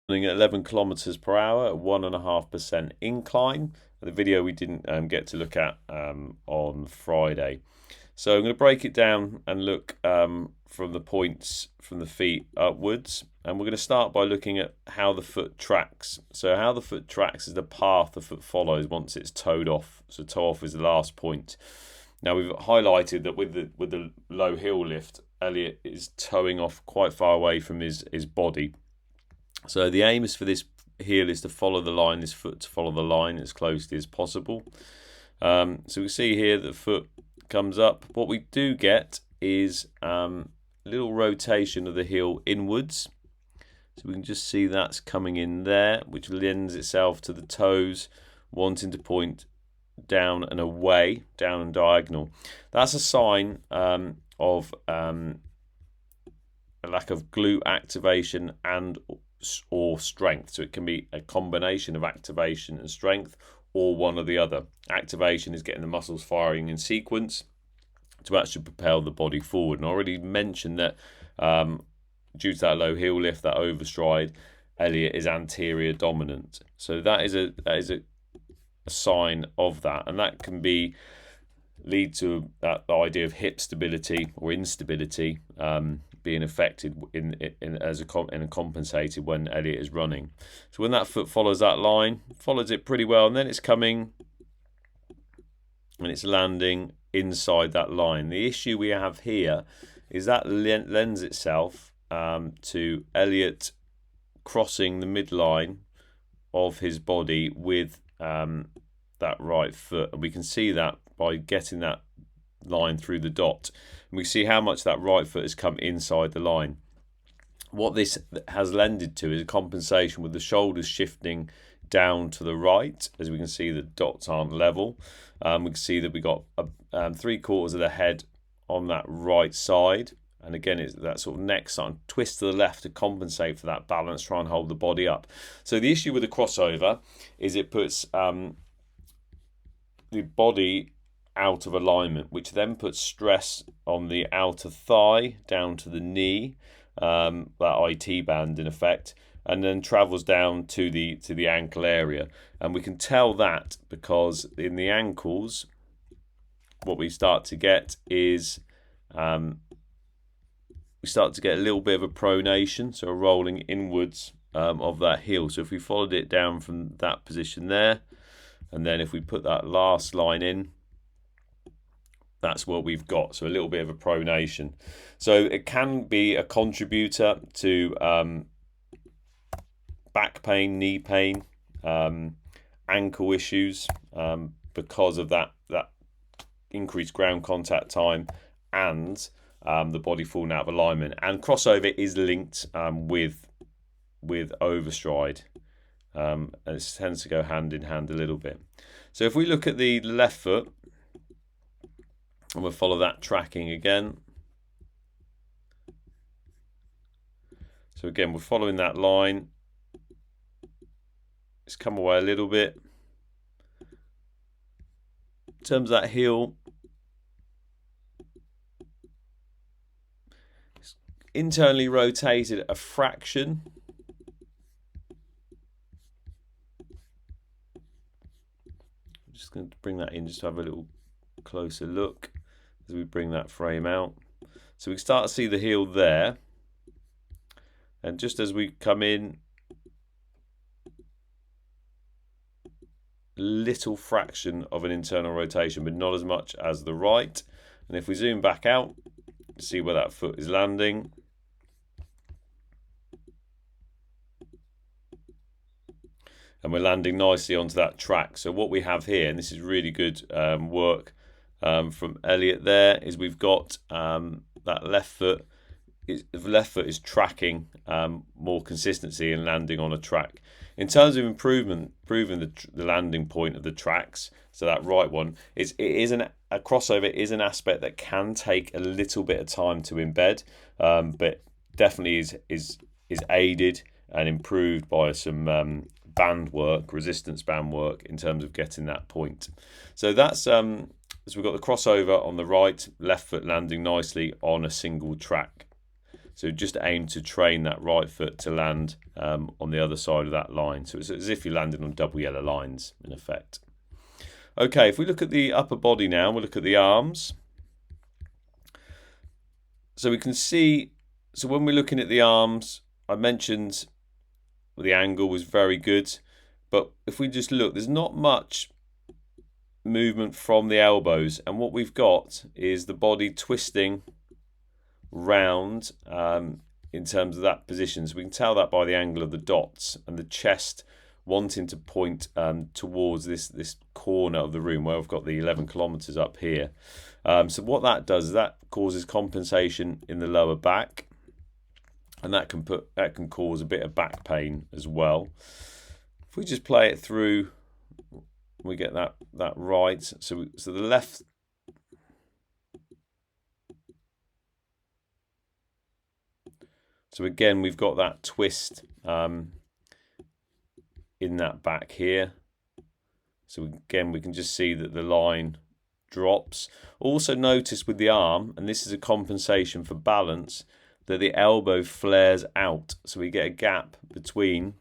At 11 kilometers per hour at 1.5% incline. The video we didn't get to look at on Friday. So I'm going to break it down and look from the points from the feet upwards. And we're going to start by looking at how the foot tracks. So how the foot tracks is the path the foot follows once it's toed off. So toe off is the last point. Now we've highlighted that with the low heel lift, Elliott is toeing off quite far away from his body. So the aim is for this heel is to follow the line, this foot to follow the line as closely as possible. So we see here that the foot comes up. What we do get is a little rotation of the heel inwards. So we can just see that's coming in there, which lends itself to the toes wanting to point down and away, down and diagonal. That's a sign of a lack of glute activation and or strength. So it can be a combination of activation and strength, or one or the other. Activation is getting the muscles firing in sequence to actually propel the body forward. And I already mentioned that due to that low heel lift, that overstride, Elliott is anterior dominant. So that is a sign of that, and that can lead to the idea of hip stability or instability being affected and compensated when Elliott is running. So when that foot follows that line, follows it pretty well, and then it's coming and it's landing inside that line. The issue we have here is that lends itself to Elliott crossing the midline of his body with that right foot, and we can see that by getting that line through the dot, and we see how much that right foot has come inside the line. What this has lended to is a compensation with the shoulders shifting down to the right. As we can see, the dots aren't level. We can see that we got 3/4 of the head on that right side, and again it's that sort of neck side twist to the left to compensate for that balance, try and hold the body up. So the issue with the crossover is it puts the body out of alignment, which then puts stress on the outer thigh down to the knee, that IT band in effect, and then travels down to the ankle area. And we can tell that because in the ankles, what we start to get is we start to get a little bit of a pronation, so a rolling inwards of that heel. So if we followed it down from that position there, and then if we put that last line in, that's what we've got. So a little bit of a pronation. So it can be a contributor to back pain, knee pain, ankle issues because of that increased ground contact time and the body falling out of alignment. And crossover is linked with overstride. And it tends to go hand in hand a little bit. So if we look at the left foot, and we'll follow that tracking again. So again, we're following that line. It's come away a little bit. In terms of that heel, it's internally rotated a fraction. I'm just going to bring that in just to have a little closer look as we bring that frame out. So we start to see the heel there, and just as we come in, little fraction of an internal rotation, but not as much as the right. And if we zoom back out, see where that foot is landing. And we're landing nicely onto that track. So what we have here, and this is really good work from Elliott there, is we've got that left foot. The left foot is tracking more consistency and landing on a track. In terms of improving the landing point of the tracks, so that right one, a crossover is an aspect that can take a little bit of time to embed, but definitely is aided and improved by some band work, resistance band work, in terms of getting that point. So that's so we've got the crossover on the right, left foot landing nicely on a single track. So just aim to train that right foot to land on the other side of that line. So it's as if you're landing on double yellow lines in effect. Okay, if we look at the upper body now, we'll look at the arms. So we can see, so when we're looking at the arms, I mentioned the angle was very good, but if we just look, there's not much movement from the elbows, and what we've got is the body twisting round in terms of that position. So we can tell that by the angle of the dots, and the chest wanting to point towards this corner of the room where we've got the 11 kilometers up here. So what that does is that causes compensation in the lower back, and that can cause a bit of back pain as well. If we just play it through, we get that right. So the left. So again, we've got that twist in that back here. So again, we can just see that the line drops. Also notice with the arm, and this is a compensation for balance, that the elbow flares out. So we get a gap between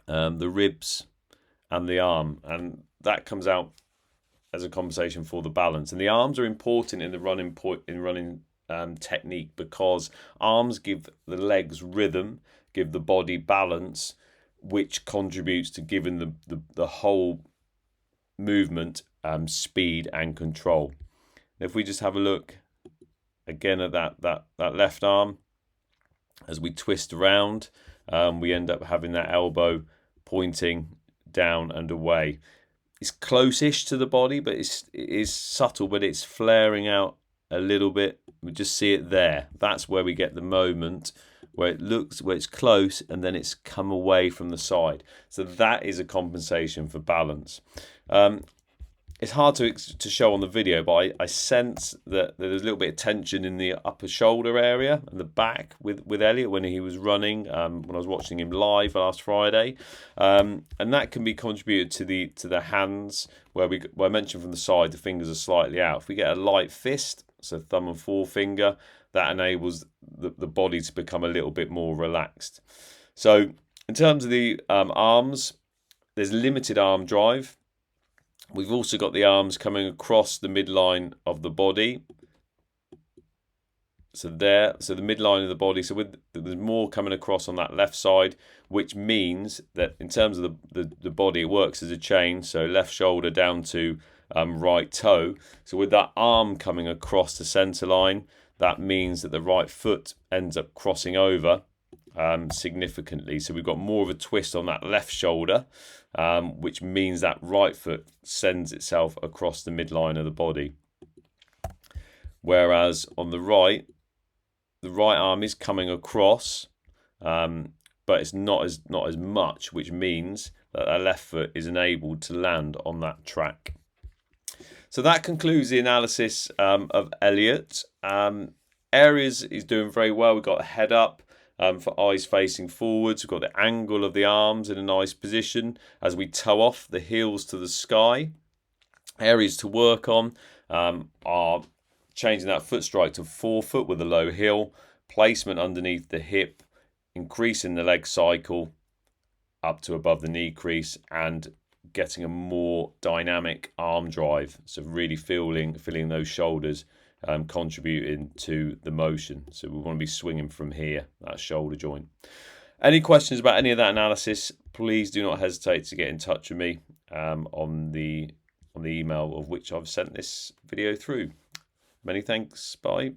the ribs and the arm, and that comes out as a compensation for the balance. And the arms are important in the running technique, because arms give the legs rhythm, give the body balance, which contributes to giving the whole movement speed and control. If we just have a look again at that left arm, as we twist around, we end up having that elbow pointing down and away. It's close-ish to the body, but it is subtle, but it's flaring out a little bit. We just see it there. That's where we get the moment where it's close and then it's come away from the side. So that is a compensation for balance. It's hard to show on the video, but I sense that there's a little bit of tension in the upper shoulder area and the back with Elliott when he was running, when I was watching him live last Friday, and that can be contributed to the hands, where I mentioned from the side the fingers are slightly out. If we get a light fist, so thumb and forefinger, that enables the body to become a little bit more relaxed. So in terms of the arms, there's limited arm drive. We've also got the arms coming across the midline of the body. So the midline of the body. So there's more coming across on that left side, which means that in terms of the body, it works as a chain. So left shoulder down to right toe. So with that arm coming across the centre line, that means that the right foot ends up crossing over significantly. So we've got more of a twist on that left shoulder, which means that right foot sends itself across the midline of the body. Whereas on the right arm is coming across, but it's not as much, which means that our left foot is enabled to land on that track. So that concludes the analysis of Elliott. Areas is doing very well. We've got a head up for eyes facing forwards. We've got the angle of the arms in a nice position as we toe off the heels to the sky. Areas to work on are changing that foot strike to forefoot with a low heel, placement underneath the hip, increasing the leg cycle up to above the knee crease, and getting a more dynamic arm drive. So really feeling those shoulders contributing to the motion. So we want to be swinging from here, that shoulder joint. Any questions about any of that analysis, please do not hesitate to get in touch with me on the email of which I've sent this video through. Many thanks. Bye.